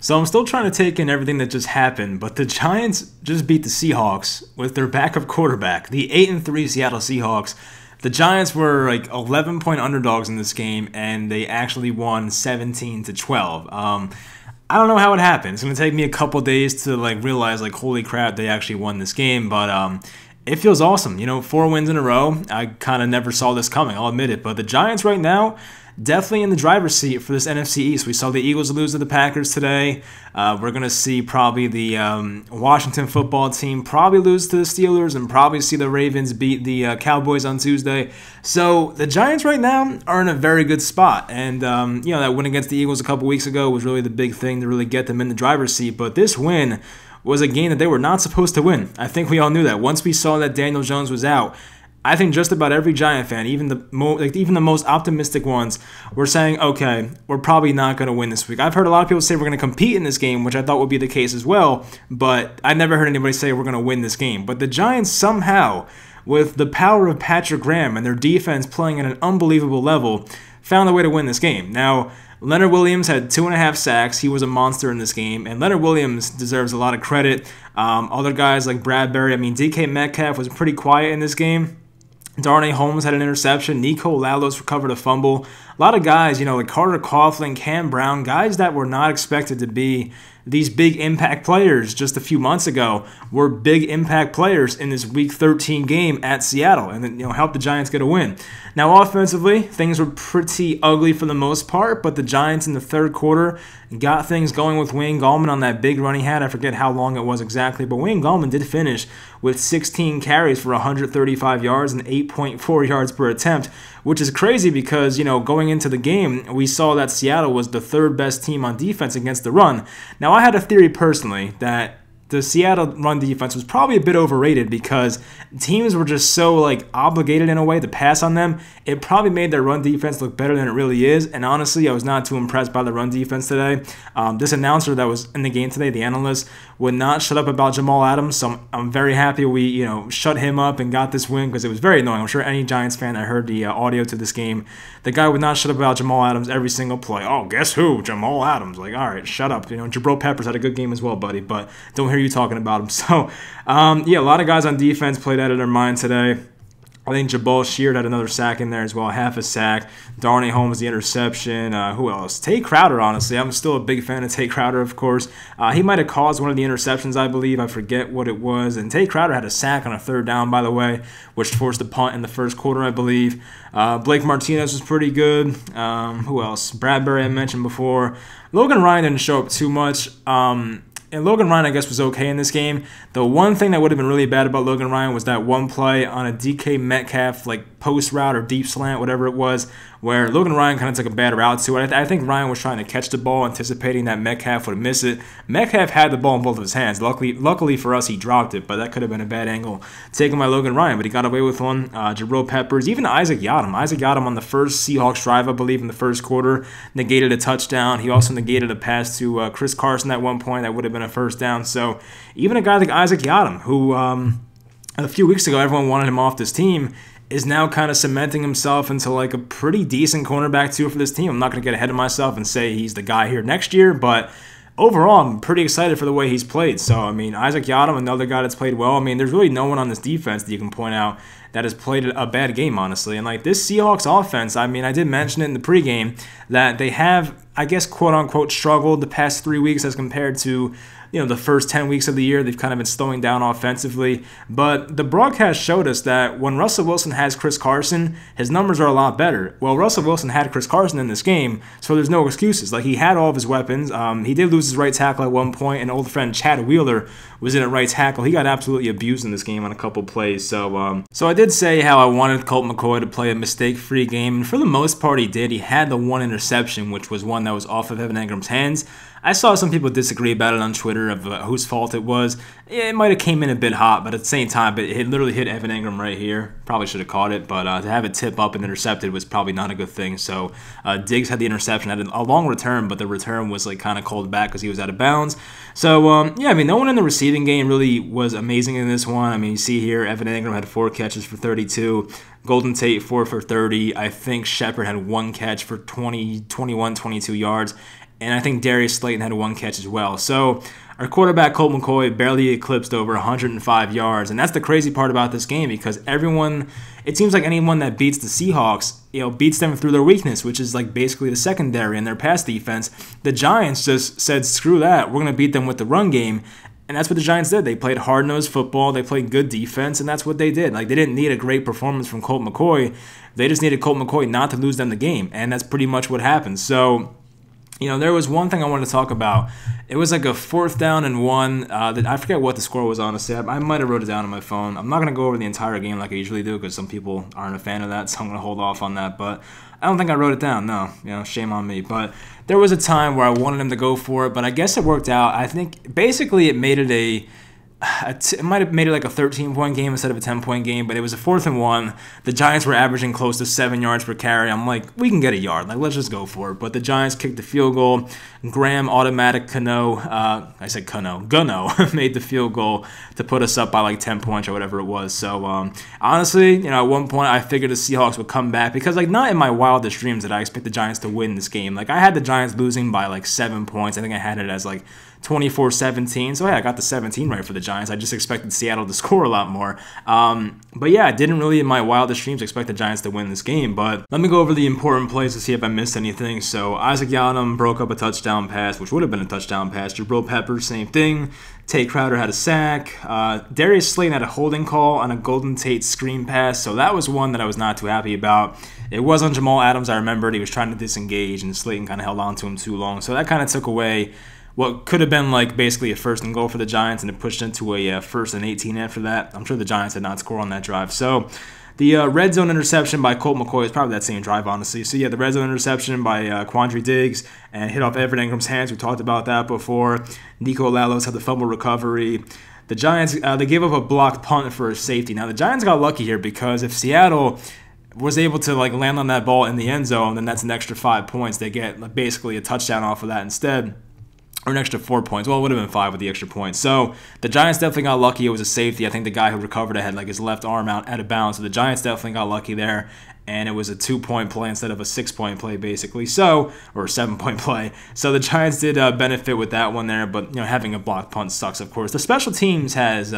So I'm still trying to take in everything that just happened, but the Giants just beat the Seahawks with their backup quarterback, the 8-3 Seattle Seahawks. The Giants were like 11-point underdogs in this game, and they actually won 17-12. I don't know how it happened. It's gonna take me a couple days to realize holy crap, they actually won this game, but it feels awesome. 4 wins in a row. I kind of never saw this coming, I'll admit it. But the Giants right now, definitely in the driver's seat for this NFC East. We saw the Eagles lose to the Packers today. We're going to see probably the Washington football team probably lose to the Steelers and probably see the Ravens beat the Cowboys on Tuesday. So the Giants right now are in a very good spot. And, that win against the Eagles a couple weeks ago was really the big thing to really get them in the driver's seat. But this win was a game that they were not supposed to win. I think we all knew that. Once we saw that Daniel Jones was out, I think just about every Giant fan, even the most optimistic ones, were saying, okay, we're probably not going to win this week. I've heard a lot of people say we're going to compete in this game, which I thought would be the case as well, but I never heard anybody say we're going to win this game. But the Giants somehow, with the power of Patrick Graham and their defense playing at an unbelievable level, found a way to win this game. Now, Leonard Williams had 2.5 sacks. He was a monster in this game, and Leonard Williams deserves a lot of credit. Other guys like Bradbury, DK Metcalf was pretty quiet in this game. Darnay Holmes had an interception. Nico Lalos recovered a fumble. A lot of guys, like Carter Coughlin, Cam Brown, guys that were not expected to be these big impact players just a few months ago were big impact players in this Week 13 game at Seattle and then, helped the Giants get a win. Now, offensively, things were pretty ugly for the most part, but the Giants in the third quarter got things going with Wayne Gallman on that big run he had. I forget how long it was exactly, but Wayne Gallman did finish with 16 carries for 135 yards and 8.4 yards per attempt, which is crazy because, going into the game, we saw that Seattle was the third best team on defense against the run. Now, I had a theory personally that the Seattle run defense was probably a bit overrated because teams were just so obligated in a way to pass on them. It probably made their run defense look better than it really is. And honestly, I was not too impressed by the run defense today. This announcer that was in the game today, the analyst, would not shut up about Jamal Adams. So I'm very happy we shut him up and got this win because it was very annoying. I'm sure any Giants fan that heard the audio to this game, the guy would not shut up about Jamal Adams every single play. Oh, guess who? Jamal Adams. All right, shut up. Jabril Peppers had a good game as well, buddy, but don't hear you talking about him. So, a lot of guys on defense played out of their mind today. I think Jabal Sheard had another sack in there as well, half a sack. Darnay Holmes, the interception. Who else? Tay Crowder, honestly. I'm still a big fan of Tay Crowder, of course. He might have caused one of the interceptions, I believe. I forget what it was. And Tay Crowder had a sack on a third down, by the way, which forced a punt in the first quarter, I believe. Blake Martinez was pretty good. Who else? Bradbury, I mentioned before. Logan Ryan didn't show up too much. And Logan Ryan, I guess, was okay in this game. The one thing that would have been really bad about Logan Ryan was that one play on a DK Metcalf, post route or deep slant, whatever it was, where Logan Ryan kind of took a bad route to it. I think Ryan was trying to catch the ball, anticipating that Metcalf would miss it. Metcalf had the ball in both of his hands. Luckily for us, he dropped it, but that could have been a bad angle taken by Logan Ryan, but he got away with one. Jabril Peppers, even Isaac Yiadom. Isaac Yiadom on the first Seahawks drive, I believe, in the first quarter, negated a touchdown. He also negated a pass to Chris Carson at one point. That would have been a first down. So even a guy like Isaac Yiadom, who a few weeks ago everyone wanted him off this team, is now kind of cementing himself into a pretty decent cornerback too for this team. I'm not going to get ahead of myself and say he's the guy here next year, but overall, I'm pretty excited for the way he's played. So, Isaac Yiadom, another guy that's played well. There's really no one on this defense that you can point out that has played a bad game, honestly. And this Seahawks offense, I did mention it in the pregame that they have, I guess, quote-unquote, struggled the past 3 weeks as compared to the first 10 weeks of the year. They've kind of been slowing down offensively. But the broadcast showed us that when Russell Wilson has Chris Carson, his numbers are a lot better. Well, Russell Wilson had Chris Carson in this game, so there's no excuses. He had all of his weapons. He did lose his right tackle at one point, and old friend Chad Wheeler was in at right tackle. He got absolutely abused in this game on a couple plays. So I did say how I wanted Colt McCoy to play a mistake-free game, and for the most part he did. He had the one interception, which was one that was off of Evan Engram's hands. I saw some people disagree about it on Twitter of whose fault it was. It might have came in a bit hot, but at the same time, it literally hit Evan Engram right here. Probably should have caught it, but to have it tip up and intercepted was probably not a good thing. So Diggs had the interception, had a long return, but the return was kind of called back because he was out of bounds. So, no one in the receiving game really was amazing in this one. You see here, Evan Engram had 4 catches for 32. Golden Tate 4 for 30. I think Shepard had 1 catch for 21, 22 yards. and I think Darius Slayton had 1 catch as well. So our quarterback, Colt McCoy, barely eclipsed over 105 yards. And that's the crazy part about this game, because it seems like anyone that beats the Seahawks, beats them through their weakness, which is like basically the secondary and their pass defense. The Giants just said, screw that, we're going to beat them with the run game. And that's what the Giants did. They played hard-nosed football. They played good defense, and that's what they did. Like, they didn't need a great performance from Colt McCoy. They just needed Colt McCoy not to lose them the game, and that's pretty much what happened. So, there was one thing I wanted to talk about. It was like a 4th down and 1. I forget what the score was, honestly. I might have wrote it down on my phone. I'm not going to go over the entire game like I usually do, because some people aren't a fan of that, so I'm going to hold off on that. But I don't think I wrote it down. No, shame on me. But there was a time where I wanted him to go for it, but I guess it worked out. I think basically it made it it might have made it like a 13-point game instead of a 10-point game, but it was a 4th and 1. The Giants were averaging close to 7 yards per carry. I'm like, we can get a yard. Like, let's just go for it. But the Giants kicked the field goal. Graham automatic Gano made the field goal to put us up by like 10 points or whatever it was. So honestly, at one point I figured the Seahawks would come back, because like not in my wildest dreams did I expect the Giants to win this game. Like, I had the Giants losing by like 7 points. I think I had it as like 24-17. So, hey, I got the 17 right for the Giants. I just expected Seattle to score a lot more. But yeah, I didn't really in my wildest dreams expect the Giants to win this game. But let me go over the important plays to see if I missed anything. So, Isaac Yianum broke up a touchdown pass, which would have been a touchdown pass. Jabril Peppers, same thing. Tate Crowder had a sack. Darius Slayton had a holding call on a Golden Tate screen pass. So that was one that I was not too happy about. It was on Jamal Adams. I remembered he was trying to disengage, and Slayton kind of held on to him too long. So that kind of took away what could have been like basically a 1st and goal for the Giants, and it pushed into a 1st and 18 after that. I'm sure the Giants did not score on that drive. So the red zone interception by Colt McCoy is probably that same drive, honestly. So yeah, the red zone interception by Quandre Diggs and hit off Everett Ingram's hands. We talked about that before. Nico Lalos had the fumble recovery. The Giants, they gave up a blocked punt for a safety. Now the Giants got lucky here, because if Seattle was able to like land on that ball in the end zone, then that's an extra 5 points. They get like, basically a touchdown off of that instead. Or an extra 4 points. Well, it would have been 5 with the extra point. So the Giants definitely got lucky. It was a safety. I think the guy who recovered it had like his left arm out of bounds. So the Giants definitely got lucky there. And it was a 2-point play instead of a 6-point play, basically. So, or a 7-point play. So the Giants did benefit with that one there. But having a blocked punt sucks, of course. The special teams has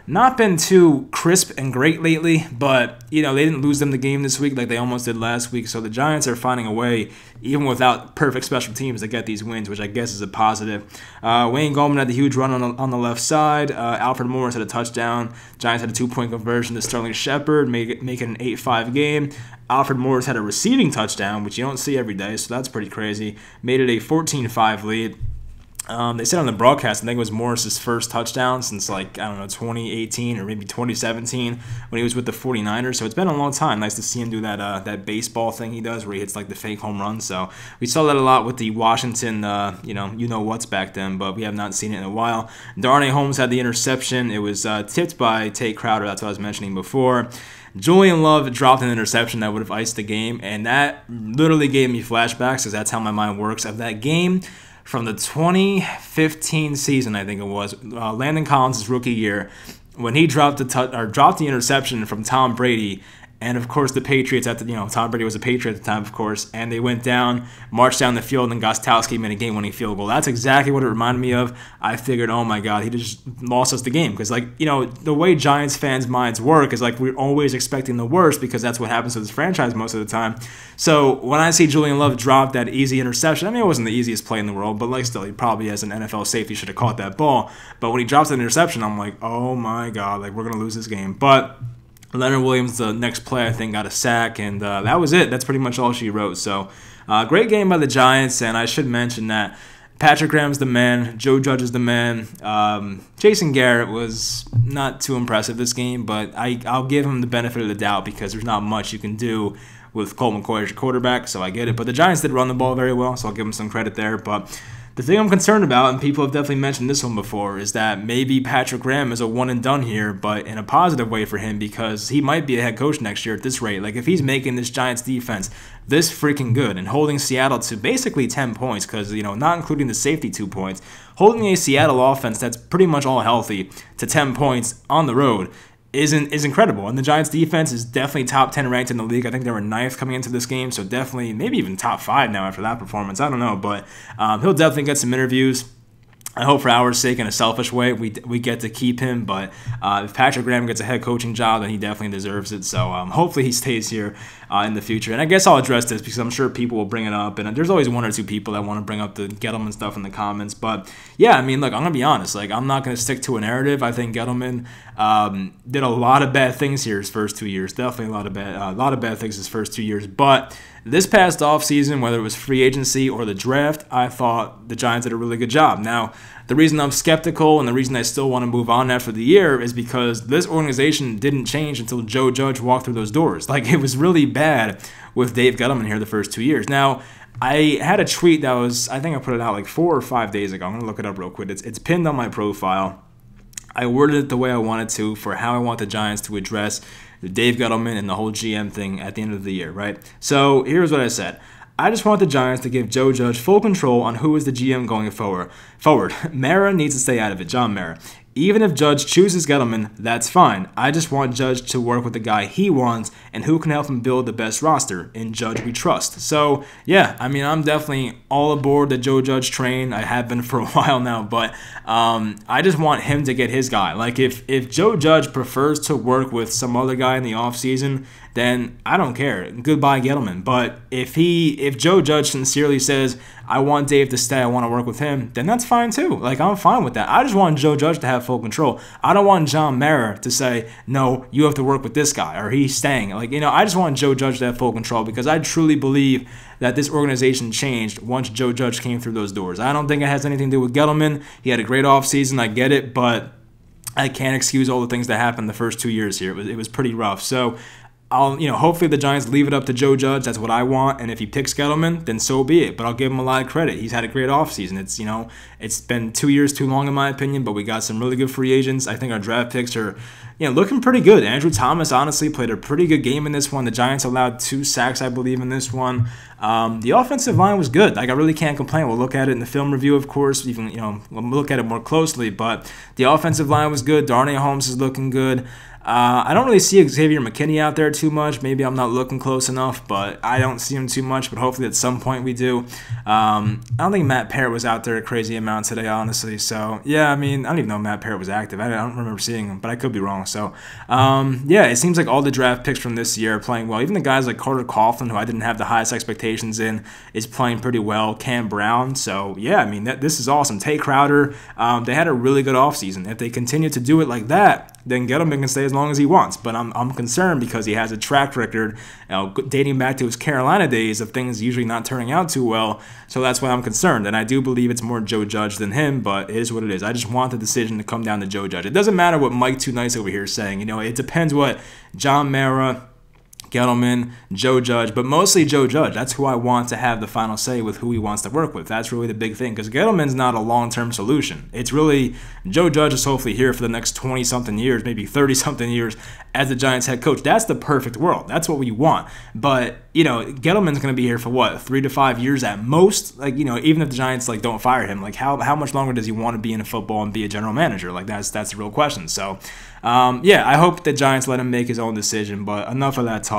not been too crisp and great lately, but they didn't lose them the game this week like they almost did last week. So the Giants are finding a way, even without perfect special teams, to get these wins, which I guess is a positive. Wayne Gallman had the huge run on the left side. Alfred Morris had a touchdown. Giants had a 2-point conversion to Sterling Shepard, make it an 8-5 game. Alfred Morris had a receiving touchdown, which you don't see every day, so that's pretty crazy. Made it a 14-5 lead. They said on the broadcast, I think it was Morris's first touchdown since 2018 or maybe 2017 when he was with the 49ers. So it's been a long time. Nice to see him do that baseball thing he does where he hits like the fake home run. So we saw that a lot with the Washington, what's back then, but we have not seen it in a while. Darnay Holmes had the interception. It was tipped by Tate Crowder. That's what I was mentioning before. Julian Love dropped an interception that would have iced the game, and that literally gave me flashbacks, because that's how my mind works, of that game from the 2015 season, I think it was, Landon Collins' rookie year, when he dropped the interception from Tom Brady. And, of course, the Patriots, Tom Brady was a Patriot at the time, of course, and they went down, marched down the field, and Gostkowski made a game-winning field goal. That's exactly what it reminded me of. I figured, oh, my God, he just lost us the game. Because, the way Giants fans' minds work is, we're always expecting the worst, because that's what happens to this franchise most of the time. So, when I see Julian Love drop that easy interception, it wasn't the easiest play in the world, but, still, he probably, as an NFL safety, should have caught that ball. But when he drops that interception, I'm like, oh, my God, we're going to lose this game. But Leonard Williams, the next play, I think, got a sack, and that was it. That's pretty much all she wrote. So, great game by the Giants, and I should mention that Patrick Graham's the man, Joe Judge is the man. Jason Garrett was not too impressive this game, but I'll give him the benefit of the doubt, because there's not much you can do with Colt McCoy as your quarterback, so I get it. But the Giants did run the ball very well, so I'll give them some credit there. But the thing I'm concerned about, and people have definitely mentioned this one before, is that maybe Patrick Graham is a one and done here, but in a positive way for him, because he might be a head coach next year at this rate. If he's making this Giants defense this freaking good and holding Seattle to basically 10 points, because, not including the safety 2 points, holding a Seattle offense that's pretty much all healthy to 10 points on the road is incredible. And the Giants defense is definitely top 10 ranked in the league. I think they were ninth coming into this game, so definitely maybe even top 5 now after that performance. I don't know, but he'll definitely get some interviews. I hope for our sake, in a selfish way, we get to keep him. But if Patrick Graham gets a head coaching job, then he definitely deserves it. So hopefully he stays here in the future. And I guess I'll address this because I'm sure people will bring it up. And there's always one or two people that want to bring up the Gettleman stuff in the comments. But yeah, I mean, look, I'm going to be honest. Like, I'm not going to stick to a narrative. I think Gettleman did a lot of bad things here his first 2 years. Definitely a lot of bad things his first 2 years. But this past offseason, whether it was free agency or the draft, I thought the Giants did a really good job. Now, the reason I'm skeptical and the reason I still want to move on after the year is because this organization didn't change until Joe Judge walked through those doors. Like, it was really bad with Dave Gettleman here the first 2 years. Now, I had a tweet that was, I think I put it out like 4 or 5 days ago. I'm going to look it up real quick. It's pinned on my profile. I worded it the way I wanted to for how I want the Giants to address Dave Gettleman and the whole GM thing at the end of the year, right? So here's what I said. I just want the Giants to give Joe Judge full control on who is the GM going forward. Mara needs to stay out of it, John Mara. Even if Judge chooses Gettleman, that's fine. I just want Judge to work with the guy he wants and who can help him build the best roster. In Judge we trust. So, yeah, I mean, I'm definitely all aboard the Joe Judge train. I have been for a while now, but I just want him to get his guy. Like, if Joe Judge prefers to work with some other guy in the offseason, then I don't care. Goodbye, Gettleman. But if Joe Judge sincerely says, I want Dave to stay, I want to work with him, then that's fine too. Like, I'm fine with that. I just want Joe Judge to have full control. I don't want John Mara to say, no, you have to work with this guy or he's staying. Like, I just want Joe Judge to have full control because I truly believe that this organization changed once Joe Judge came through those doors. I don't think it has anything to do with Gettleman. He had a great offseason, I get it, but I can't excuse all the things that happened the first 2 years here. It was pretty rough. So hopefully the Giants leave it up to Joe Judge. That's what I want. And if he picks Gettleman, then so be it. But I'll give him a lot of credit. He's had a great offseason. It's been 2 years too long in my opinion, but we got some really good free agents. I think our draft picks are, looking pretty good. Andrew Thomas honestly played a pretty good game in this one. The Giants allowed 2 sacks, I believe, in this one. The offensive line was good. Like, I really can't complain. We'll look at it in the film review, of course. We'll look at it more closely. But the offensive line was good. Darnay Holmes is looking good. I don't really see Xavier McKinney out there too much. Maybe I'm not looking close enough, but I don't see him too much. But hopefully at some point we do. I don't think Matt Parrott was out there a crazy amount today, honestly. So, yeah, I mean, I don't even know if Matt Parrott was active. I don't remember seeing him, but I could be wrong. So, yeah, it seems like all the draft picks from this year are playing well. Even the guys like Carter Coughlin, who I didn't have the highest expectations in, is playing pretty well. Cam Brown. So, yeah, I mean, this is awesome. Tay Crowder, they had a really good offseason. If they continue to do it like that, then Gettleman can stay as long as he wants. But I'm concerned because he has a track record dating back to his Carolina days of things usually not turning out too well. So that's why I'm concerned. And I do believe it's more Joe Judge than him, but it is what it is. I just want the decision to come down to Joe Judge. It doesn't matter what Mike Too Nice over here is saying. It depends what John Mara, Gettleman, Joe Judge, but mostly Joe Judge. That's who I want to have the final say with who he wants to work with. That's really the big thing because Gettleman's not a long-term solution. It's really Joe Judge is hopefully here for the next 20-something years, maybe 30-something years as the Giants head coach. That's the perfect world. That's what we want. But, Gettleman's going to be here for what, 3 to 5 years at most? Like, even if the Giants don't fire him, like how much longer does he want to be in football and be a general manager? Like that's the real question. So, yeah, I hope the Giants let him make his own decision, but enough of that talk.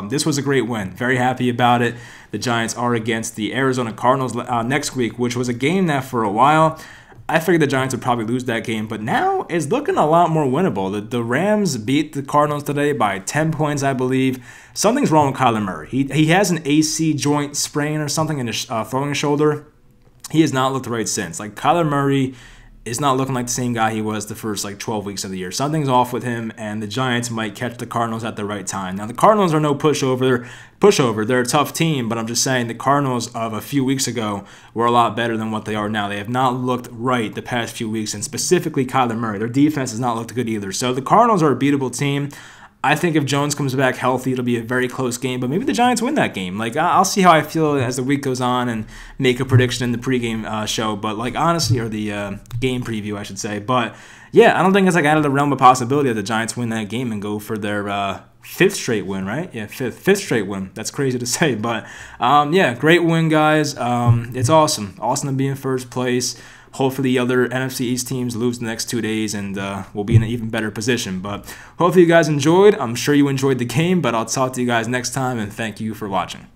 This was a great win. Very happy about it. The Giants are against the Arizona Cardinals next week, which was a game that for a while I figured the Giants would probably lose that game, but now it's looking a lot more winnable. The Rams beat the Cardinals today by 10 points, I believe. Something's wrong with Kyler Murray. He has an AC joint sprain or something in his throwing shoulder. He has not looked right since. Like, Kyler Murray is not looking like the same guy he was the first 12 weeks of the year. Something's off with him, and the Giants might catch the Cardinals at the right time. Now, the Cardinals are no pushover. They're a tough team, but I'm just saying the Cardinals of a few weeks ago were a lot better than what they are now. They have not looked right the past few weeks, and specifically Kyler Murray. Their defense has not looked good either. So the Cardinals are a beatable team. I think if Jones comes back healthy, it'll be a very close game, but maybe the Giants win that game. I'll see how I feel as the week goes on and make a prediction in the pregame show, but honestly, or the game preview, I should say. But yeah, I don't think it's out of the realm of possibility that the Giants win that game and go for their fifth straight win, right? Yeah, fifth straight win. That's crazy to say, but yeah, great win, guys. It's awesome. Awesome to be in first place. hopefully the other NFC East teams lose the next 2 days, and we'll be in an even better position. But hopefully you guys enjoyed. I'm sure you enjoyed the game, but I'll talk to you guys next time, and thank you for watching.